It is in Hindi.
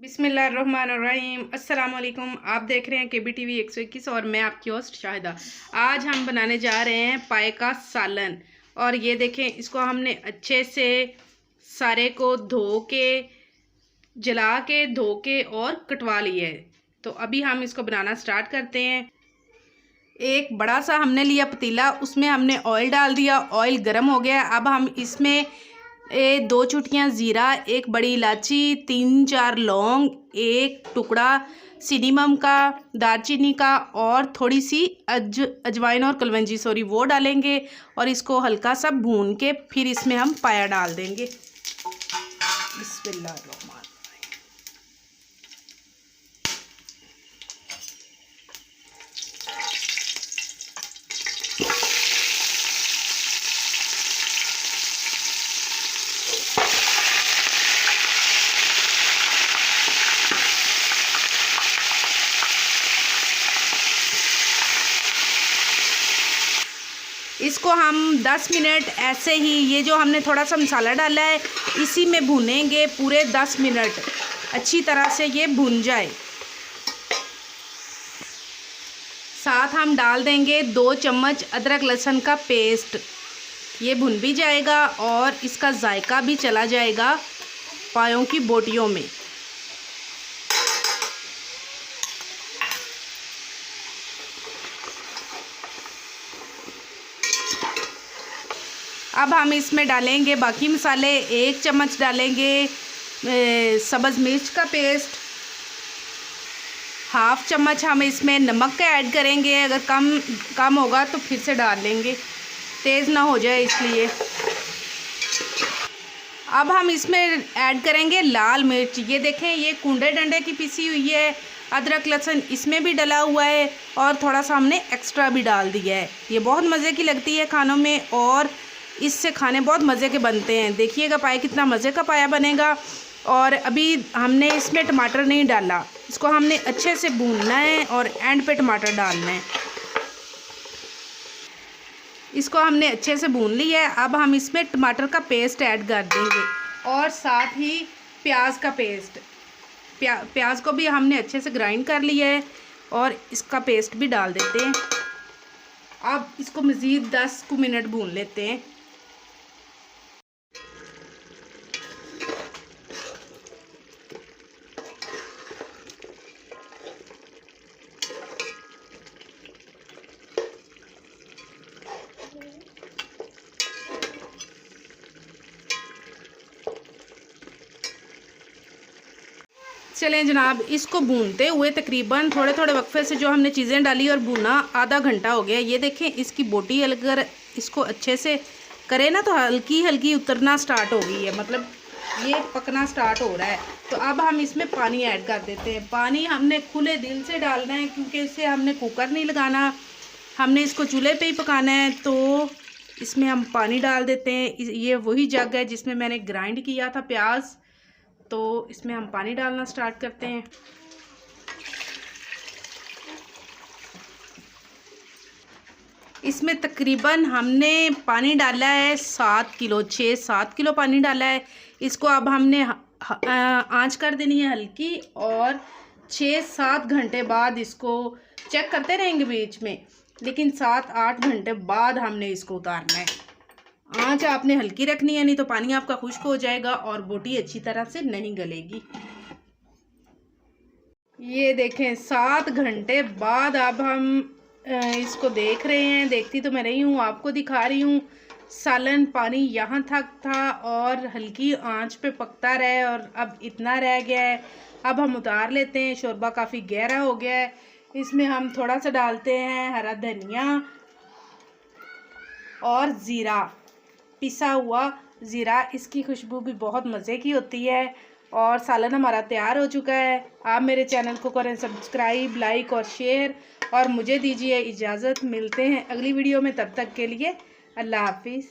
बिस्मिल्लाहिर्रहमानिर्रहीम। अस्सलाम वालेकुम। आप देख रहे हैं KBTV 121 और मैं आपकी होस्ट शाहिदा। आज हम बनाने जा रहे हैं पाए का सालन। और ये देखें, इसको हमने अच्छे से सारे को धो के, जला के, धो के और कटवा लिया है। तो अभी हम इसको बनाना स्टार्ट करते हैं। एक बड़ा सा हमने लिया पतीला, उसमें हमने ऑयल डाल दिया। ऑयल गर्म हो गया। अब हम इसमें 2 चुटकियाँ ज़ीरा, एक बड़ी इलायची, 3-4 लौंग, एक टुकड़ा सिनेमम का, दालचीनी का और थोड़ी सी अजवाइन और कलवंजी वो डालेंगे। और इसको हल्का सा भून के फिर इसमें हम पाया डाल देंगे। बिस्मिल्लाह। इसको हम 10 मिनट ऐसे ही, ये जो हमने थोड़ा सा मसाला डाला है इसी में भूनेंगे पूरे 10 मिनट, अच्छी तरह से ये भुन जाए। साथ हम डाल देंगे 2 चम्मच अदरक लहसुन का पेस्ट। ये भुन भी जाएगा और इसका जायका भी चला जाएगा पायों की बोटियों में। अब हम इसमें डालेंगे बाकी मसाले। 1 चम्मच डालेंगे सब्ज़ मिर्च का पेस्ट। 1/2 चम्मच हम इसमें नमक का ऐड करेंगे। अगर कम होगा तो फिर से डाल लेंगे, तेज़ ना हो जाए इसलिए। अब हम इसमें ऐड करेंगे लाल मिर्च। ये देखें, ये कूंडे डंडे की पिसी हुई है। अदरक लहसुन इसमें भी डला हुआ है और थोड़ा सा हमने एक्स्ट्रा भी डाल दिया है। ये बहुत मज़े की लगती है खानों में और इससे खाने बहुत मज़े के बनते हैं। देखिएगा पाया कितना मज़े का पाया बनेगा। और अभी हमने इसमें टमाटर नहीं डाला, इसको हमने अच्छे से भूनना है और एंड पे टमाटर डालना है। इसको हमने अच्छे से भून लिया है। अब हम इसमें टमाटर का पेस्ट ऐड कर देंगे और साथ ही प्याज का पेस्ट। प्याज को भी हमने अच्छे से ग्राइंड कर लिया है और इसका पेस्ट भी डाल देते हैं। अब इसको मज़ीद 10 मिनट भून लेते हैं। चलें जनाब, इसको भूनते हुए तकरीबन थोड़े थोड़े वक्फे से जो हमने चीज़ें डाली और भूना आधा घंटा हो गया। ये देखें, इसकी बोटी अगर इसको अच्छे से करें ना तो हल्की हल्की उतरना स्टार्ट हो गई है, मतलब ये पकना स्टार्ट हो रहा है। तो अब हम इसमें पानी ऐड कर देते हैं। पानी हमने खुले दिल से डालना है क्योंकि इसे हमने कुकर नहीं लगाना, हमने इसको चूल्हे पे ही पकाना है। तो इसमें हम पानी डाल देते हैं। ये वही जग है जिसमें मैंने ग्राइंड किया था प्याज, तो इसमें हम पानी डालना स्टार्ट करते हैं। इसमें तकरीबन हमने पानी डाला है 7 किलो, 6-7 किलो पानी डाला है। इसको अब हमने आंच कर देनी है हल्की और 6-7 घंटे बाद इसको चेक करते रहेंगे बीच में, लेकिन 7-8 घंटे बाद हमने इसको उतारना है। आंच आपने हल्की रखनी है, नहीं तो पानी आपका खुश्क हो जाएगा और बोटी अच्छी तरह से नहीं गलेगी। ये देखें, 7 घंटे बाद अब हम इसको देख रहे हैं। देखती तो मैं रही हूँ, आपको दिखा रही हूँ। सालन पानी यहाँ तक था और हल्की आंच पे पकता रहे और अब इतना रह गया है। अब हम उतार लेते हैं। शोरबा काफ़ी गहरा हो गया है। इसमें हम थोड़ा सा डालते हैं हरा धनिया और ज़ीरा, पिसा हुआ ज़ीरा। इसकी खुशबू भी बहुत मज़े की होती है। और सालन हमारा तैयार हो चुका है। आप मेरे चैनल को करें सब्सक्राइब, लाइक और शेयर और मुझे दीजिए इजाज़त। मिलते हैं अगली वीडियो में, तब तक के लिए अल्लाह हाफिज़।